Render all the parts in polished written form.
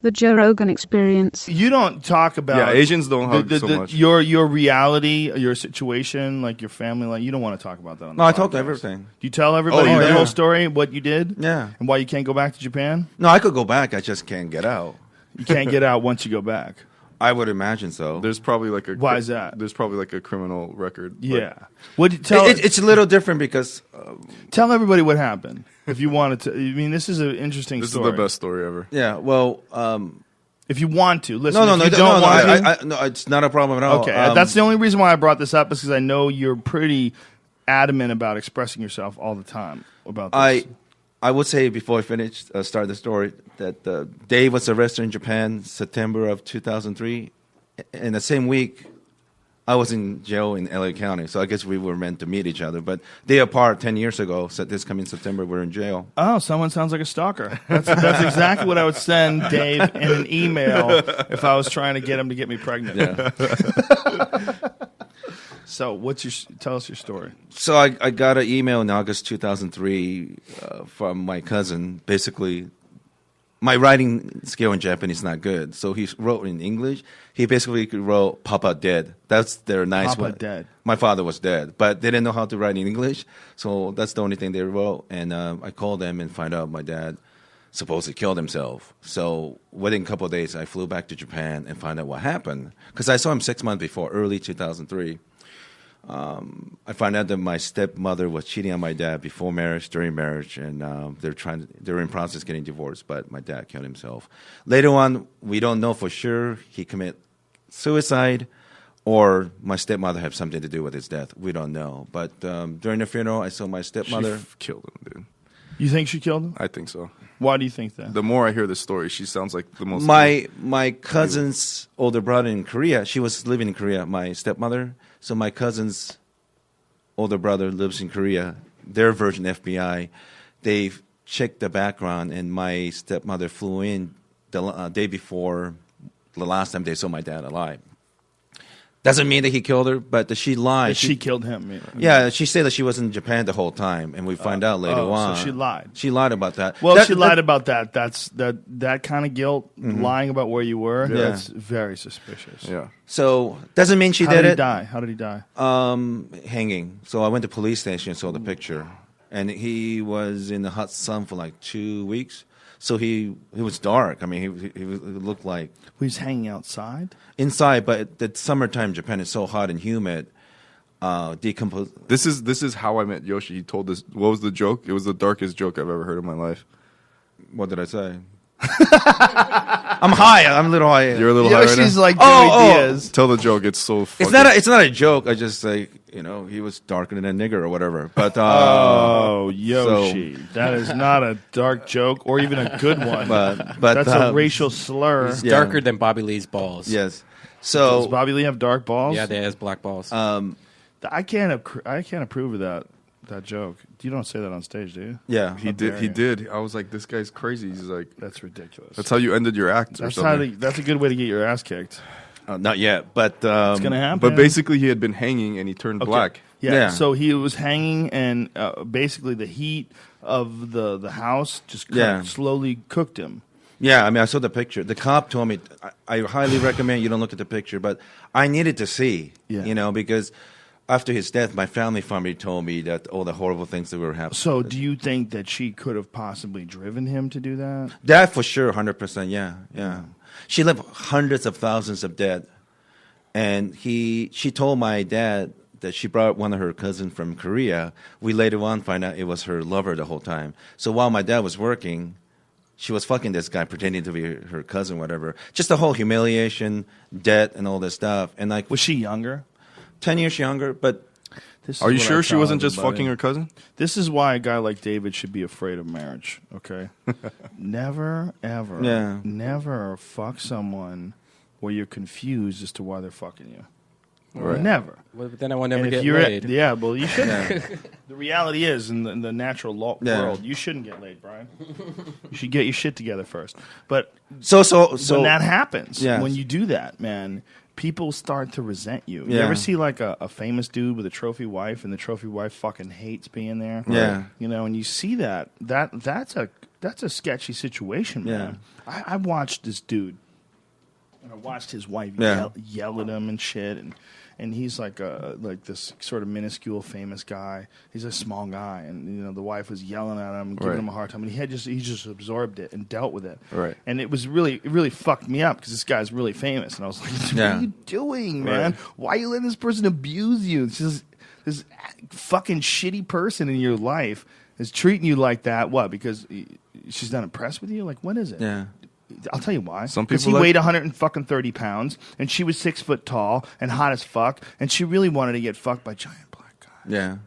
The Joe Rogan Experience. You don't talk about Asians don't hug so much. Your reality, your situation, like your family, like you don't want to talk about that on the No, I podcast. told everything. Do you tell everybody the yeah. whole story, what you did? Yeah. And why you can't go back to Japan? No, I could go back. I just can't get out. You can't get out once you go back. I would imagine so. There's probably like a Why is that? There's probably like a criminal record. Yeah. What tell It's a little different because tell everybody what happened if you wanted to. I mean, this is an interesting This story. is the best story ever. yeah. Well, If you want to listen, no, if no, you no, don't no, want to. no, it's not a problem at all. Okay, that's the only reason why I brought this up is because I know you're pretty adamant about expressing yourself all the time about this. I would say before I finish, start the story, that Dave was arrested in Japan September of 2003. In the same week, I was in jail in LA County, so I guess we were meant to meet each other. But they apart 10 years ago, so this coming September, we're in jail. Oh, someone sounds like a stalker. That's exactly what I would send Dave in an email if I was trying to get him to get me pregnant. Yeah. So, tell us your story. So I got an email in August 2003 from my cousin. Basically, my writing skill in Japanese is not good, so he wrote in English. He basically wrote "Papa dead." That's their nice Papa one. dead. My father was dead, but they didn't know how to write in English, so that's the only thing they wrote. And I called them and find out my dad supposedly killed himself. So within a couple of days, I flew back to Japan and found out what happened because I saw him 6 months before, early 2003. I found out that my stepmother was cheating on my dad before marriage, during marriage, and they're in process getting divorced. But my dad killed himself. Later on, we don't know for sure he committed suicide, or my stepmother had something to do with his death. We don't know. But during the funeral, I saw my stepmother. She killed him, dude. You think she killed him? I think so. Why do you think that? The more I hear this story, she sounds like the most. My cousin's older brother in Korea. She was living in Korea. My stepmother. So my cousin's older brother lives in Korea. Their version FBI, they checked the background, and my stepmother flew in the day before the last time they saw my dad alive. Doesn't mean that he killed her, but she lied. She killed him. Yeah, she said that she was in Japan the whole time, and we find out later on. So she lied. She lied about that. Well, she lied about that. That kind of guilt, lying about where you were. Yeah. That's very suspicious. Yeah. So doesn't mean she How did did he it. die? How did he die? Hanging. So I went to police station and saw the picture, and he was in the hot sun for like 2 weeks. So he was dark. I mean, he looked like He's hanging outside. inside, but the summertime Japan is so hot and humid. Decompose. This is how I met Yoshi. He told this. What was the joke? It was the darkest joke I've ever heard in my life. What did I say? I'm high. I'm a little high. You're a little high right Yoshi's now. like Oh, Diaz. Tell the joke. It's so. It's not a joke. I just say, he was darker than a nigger or whatever. But Oh, Yoshi. That is not a dark joke or even a good one. but That's a racial slur. He's Yeah. darker than Bobby Lee's balls. Yes. Does So Bobby Lee have dark balls? Yeah, they has black balls. I can't approve of that joke. You don't say that on stage, do you? yeah, He did. He did. I was like, this guy's crazy. He's like, That's ridiculous. that's how you ended your act or That's something. that's a good way to get your ass kicked. not yet. But It's gonna happen. But basically, he had been hanging and he turned Okay. black. Yeah. Yeah. So he was hanging, and basically the heat of the house just slowly cooked him. Yeah, I mean, I saw the picture. The cop told me, I highly recommend you don't look at the picture, but I needed to see, because after his death, my family told me that all the horrible things that were happening. So do you think that she could have possibly driven him to do that? That for sure, 100%, yeah. She left hundreds of thousands of dead. And she told my dad that she brought one of her cousins from Korea. We later on find out it was her lover the whole time. So while my dad was working, she was fucking this guy, pretending to be her cousin, whatever. Just the whole humiliation, debt, and all this stuff. And like, Was she younger? 10 years younger, but This is Are you what I sure she tell wasn't just everybody. fucking her cousin? This is why a guy like David should be afraid of marriage, okay? Never, ever, Yeah. never fuck someone where you're confused as to why they're fucking you. Right. Never. Well, then I will never And if get you're laid. yeah, well, you shouldn't. The reality is, in the natural Yeah. world, you shouldn't get laid, Brian. You should get your shit together first. But so when that happens, Yes. when you do that, man, people start to resent you. You Yeah. ever see like a famous dude with a trophy wife, and the trophy wife fucking hates being there? Yeah. You know, and you see that's a That's a sketchy situation, man. I watched this dude, and I watched his wife yell at him and shit, and he's like this sort of minuscule famous guy. He's a small guy, and the wife was yelling at him, giving him a hard time, and he just absorbed it and dealt with it. Right. And it really fucked me up because this guy's really famous, and I was like, what are you doing, man? Right. Why are you letting this person abuse you? It's just this fucking shitty person in your life is treating you like that. What? Because she's not impressed with you? Like, what is it? Yeah. I'll tell you why. Some Because people he weighed 130 pounds, and she was 6 foot tall and hot as fuck, and she really wanted to get fucked by giant black guy. Yeah.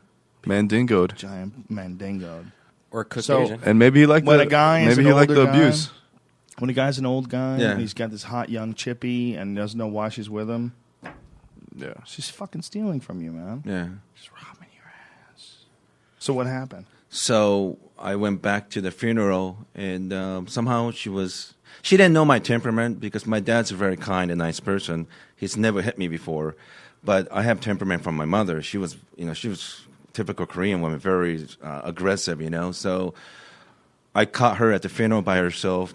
Mandingoed. Giant mandingo. Or Caucasian. And maybe he liked When the a guy is maybe an he liked the older guy, abuse. When a guy's an old guy, Yeah. and he's got this hot young chippy and doesn't know why she's with him, Yeah. she's fucking stealing from you, man. Yeah. She's robbing your ass. So what happened? So I went back to the funeral, and somehow she didn't know my temperament because my dad's a very kind and nice person. He's never hit me before, but I have temperament from my mother. She was typical Korean woman, very aggressive, So I caught her at the funeral by herself,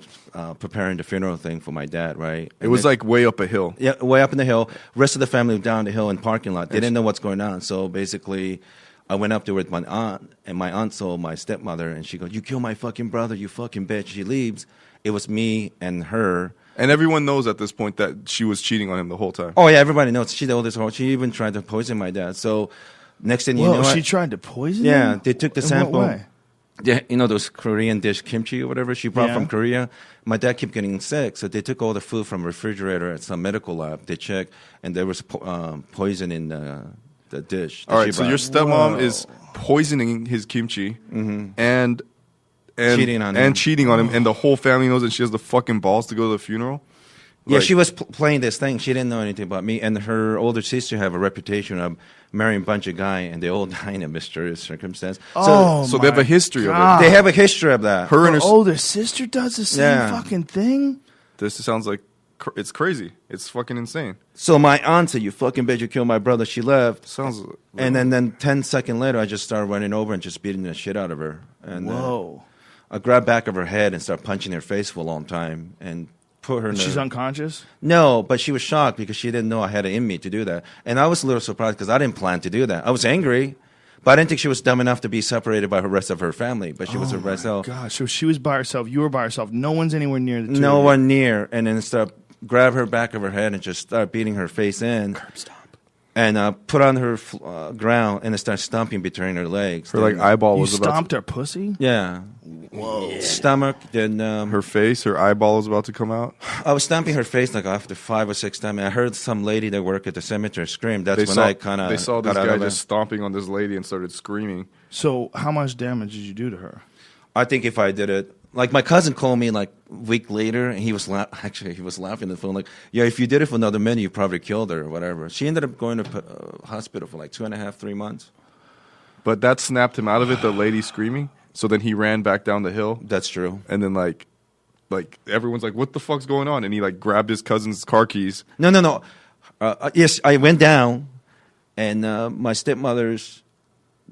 preparing the funeral thing for my dad, right? It was like way up a hill. Yeah, way up in the hill. Rest of the family was down the hill in parking lot. They didn't know what's going on. So basically, I went up there with my aunt, and my aunt saw my stepmother, and she goes, "You killed my fucking brother, you fucking bitch." She leaves. It was me and her. And everyone knows at this point that she was cheating on him the whole time. Oh, yeah, everybody knows. She's the oldest. She even tried to poison my dad. So next thing you know, she tried to poison yeah, him? they took the In sample. what way? Yeah, those Korean dish kimchi or whatever she brought Yeah. from Korea. My dad kept getting sick, so they took all the food from refrigerator at some medical lab. They checked, and there was poison in the dish. that All she right, so brought. your stepmom Whoa. is poisoning his kimchi and Cheating on him. and cheating on him, and the whole family knows, and she has the fucking balls to go to the funeral. Yeah, Like, she was playing this thing. She didn't know anything about me. And her older sister have a reputation of marrying a bunch of guys, and they all die in a mysterious circumstance. so they have my a history of God. it. They have a history of that. Her and Her her. older sister does the same Yeah. fucking thing? This sounds like it's crazy. It's fucking insane. So my aunt said, "You fucking bitch, you killed my brother." She left. Sounds. And then 10 seconds later, I just started running over and just beating the shit out of her. And Whoa. I grabbed back of her head and started punching her face for a long time and put her in She's the... unconscious? No, but she was shocked because she didn't know I had it in me to do that. And I was a little surprised because I didn't plan to do that. I was angry, but I didn't think she was dumb enough to be separated by the rest of her family. But she was her herself. God, so she was by herself. You were by herself. No one's anywhere near the two No of you. one near. And then grab her back of her head and just start beating her face in. Curb stomp. And put on her ground and start stomping between her legs. Her like eyeball You was about. stomped her pussy? Yeah. Whoa. Stomach. Then Her face, her eyeball was about to come out. I was stomping her face like after 5 or 6 times. I heard some lady that worked at the cemetery scream. That's when I kind of They saw this got out guy of it. just stomping on this lady and started screaming. So how much damage did you do to her? I think if I did it, like my cousin called me like a week later, and he was actually he was laughing on the phone like, "Yeah, if you did it for another man, you probably killed her or whatever." She ended up going to hospital for like 2.5, 3 months. But that snapped him out of it. The lady screaming. So then he ran back down the hill, That's true. and then like everyone's like, "What the fuck's going on?" And he like grabbed his cousin's car keys. No. Yes, I went down, and my stepmother's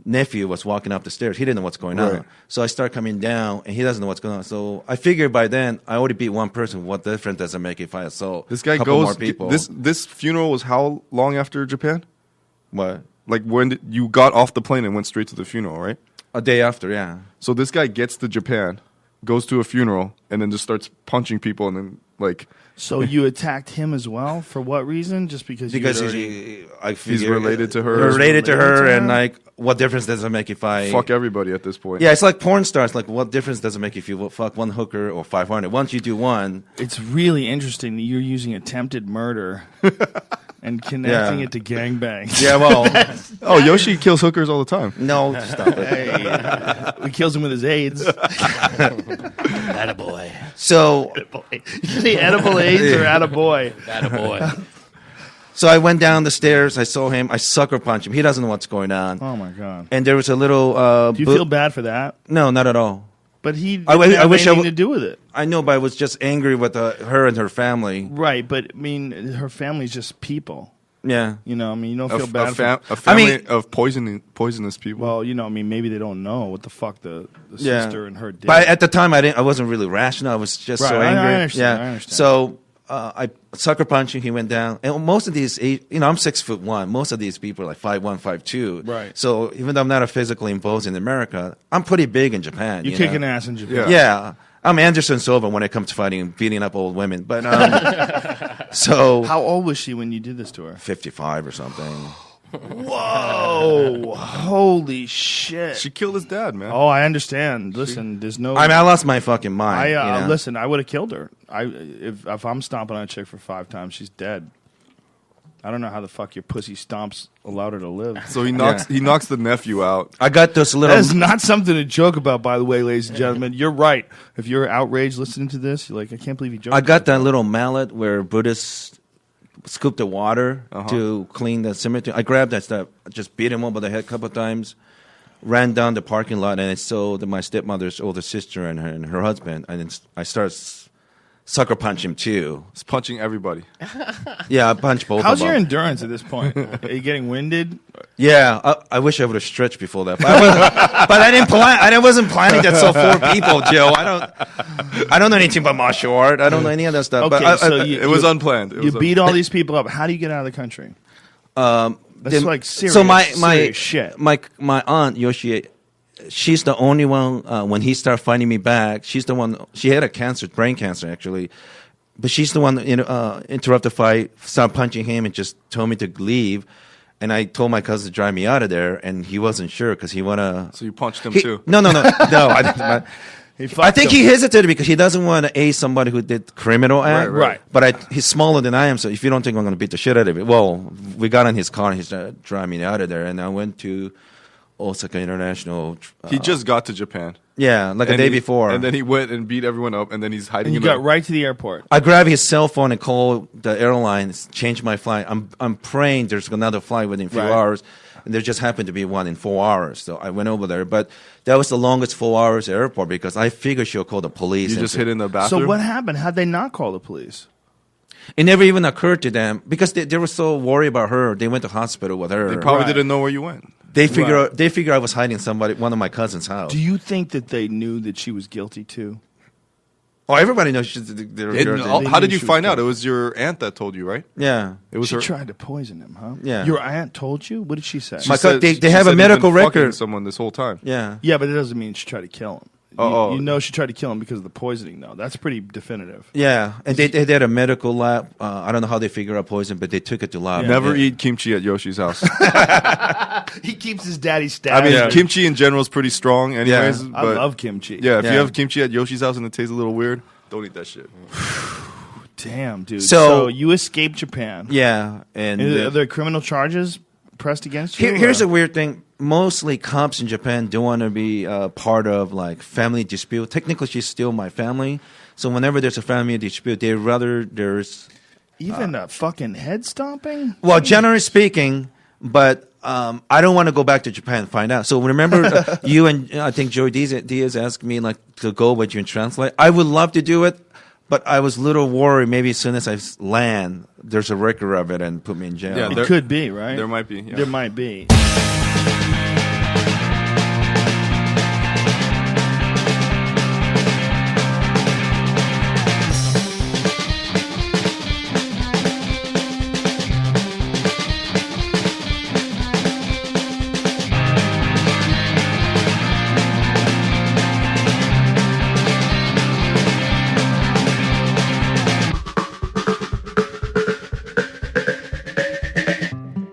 nephew was walking up the stairs. He didn't know what's going Right. on. So I start coming down, and he doesn't know what's going on. So I figured by then, I already beat one person. What difference does it make if I assault This guy a couple goes. more people? This funeral was how long after Japan? What? Like when you got off the plane and went straight to the funeral, right? A day after, yeah. So this guy gets to Japan, goes to a funeral, and then just starts punching people, and then like So you attacked him as well? For what reason? Just because you Because had already... I he's figure related to her. related to Related her, to and her? like, what difference does it make if I fuck everybody at this point. Yeah, it's like porn stars. Like, what difference does it make if you fuck one hooker or 500? Once you do one, It's really interesting that you're using attempted murder and connecting Yeah. it to gangbangs. yeah, well, Oh, Yoshi kills hookers all the time. no, stop it. Hey, he kills him with his AIDS. Attaboy. So, You say edible AIDS or attaboy? Attaboy. so I went down the stairs. I saw him. I sucker punched him. He doesn't know what's going on. Oh my god! And there was a little. Do you feel bad for that? No, not at all. But he didn't I have wish I anything w- to do with it, I know, but I was just angry with her and her family. right? But I mean, her family's just people. Yeah. You know, I mean, you don't A, feel bad. a family I mean- of poisonous people. Well, you know, I mean, maybe they don't know what the fuck the Yeah. sister and her did. But at the time, I wasn't really rational. I was just so Right, I angry. understand, Yeah. I understand. So I sucker punched him. He went down. And most of these, you know, I'm 6'1". Most of these people are like 5'1", 5'2". Right. So even though I'm not a physically imposing in America, I'm pretty big in Japan. You're you kicking know? ass in Japan. Yeah. I'm Anderson Silva when it comes to fighting and beating up old women. But so How old was she when you did this to her? 55 or something. Whoa! Holy shit! She killed his dad, man. Oh, I understand. Listen, there's no. I mean, I lost my fucking mind. you know? Listen. I would have killed her. If I'm stomping on a chick for 5 times, she's dead. I don't know how the fuck your pussy stomps allowed her to live. So he knocks the nephew out. I got this little. That is not something to joke about, by the way, ladies and gentlemen. You're right. If you're outraged listening to this, you're like, I can't believe you joked. I got that little mallet where Buddhists scoop the water Uh-huh. to clean the cemetery. I grabbed that stuff, just beat him over the head a couple of times, ran down the parking lot, and I saw my stepmother's older sister and her husband, and then I started sucker punch him too. He's punching everybody. Yeah, I punched both How's of your them. endurance at this point? Are you getting winded? Yeah, I wish I would have stretched before that, but I didn't plan. I wasn't planning to sell 4 people, Joe. I don't know anything about martial art. I don't know any of that stuff. Okay, but so It was unplanned. You beat all these people up. How do you get out of the country? That's like serious. So my serious shit. my aunt Yoshi, she's the only one when he started fighting me back. She's the one. She had brain cancer actually, but she's the one that interrupted the fight, started punching him, and just told me to leave. And I told my cousin to drive me out of there, and he wasn't sure because he wanna. So you punched him He- too. No, no. I didn't. He I fucked think him. he hesitated because he doesn't want to aid somebody who did criminal act. Right. But he's smaller than I am, so if you don't think I'm going to beat the shit out of it, well, we got in his car and he started driving me out of there, and I went to Osaka International. He just got to Japan. Yeah, like a And day he- before. And then he went and beat everyone up, and then he's hiding And you in got the right to the airport. I grabbed his cell phone and called the airlines, changed my flight. I'm praying there's another flight within a few Right. hours, and there just happened to be one in 4 hours. So I went over there, but that was the longest 4 hours at the airport because I figured she'll call the police. You and just hid in the So bathroom. what happened? How'd they not call the police? It never even occurred to them because they were so worried about her. They went to hospital with her. They probably Right. didn't know where you went. They figure Right. they figure I was hiding one of my cousin's house. Do you think that they knew that she was guilty too? Oh, everybody knows they're How did knew you she was find out? guilty. It was your aunt that told you, right? yeah. It was She her. tried to poison him, huh? Yeah. Your aunt told you? What did she say? She My said- they she have a said he's medical been fucking record. someone this whole time. Yeah. Yeah, but it doesn't mean she tried to kill him. Oh. You know she tried to kill him because of the poisoning, though. That's pretty definitive. Yeah, and they did a medical lab. I don't know how they figure out poison, but they took it to lab. Never Yeah. eat kimchi at Yoshi's house. He keeps his daddy's I status. mean, kimchi in general is pretty strong, anyways. Yeah. I but love kimchi. yeah, if Yeah. you have kimchi at Yoshi's house and it tastes a little weird, don't eat that shit. Damn, dude. So- So you escaped Japan. Yeah, and Are there criminal charges pressed against you? here's or- a weird thing. Mostly cops in Japan don't want to be part of like family dispute. Technically, she's still my family, so whenever there's a family dispute, they rather there's Even a fucking head stomping? well, generally speaking, but. I don't want to go back to Japan and find out. So remember, you and I think Joey Diaz asked me like to go with you and translate. I would love to do it, but I was a little worried. Maybe as soon as I land, there's a record of it and put me in jail. Yeah, It there- could be, right? There might be. Yeah. There might be.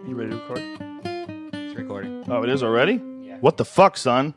You ready to record? It's recording. Oh, it is already? Yeah. What the fuck, son?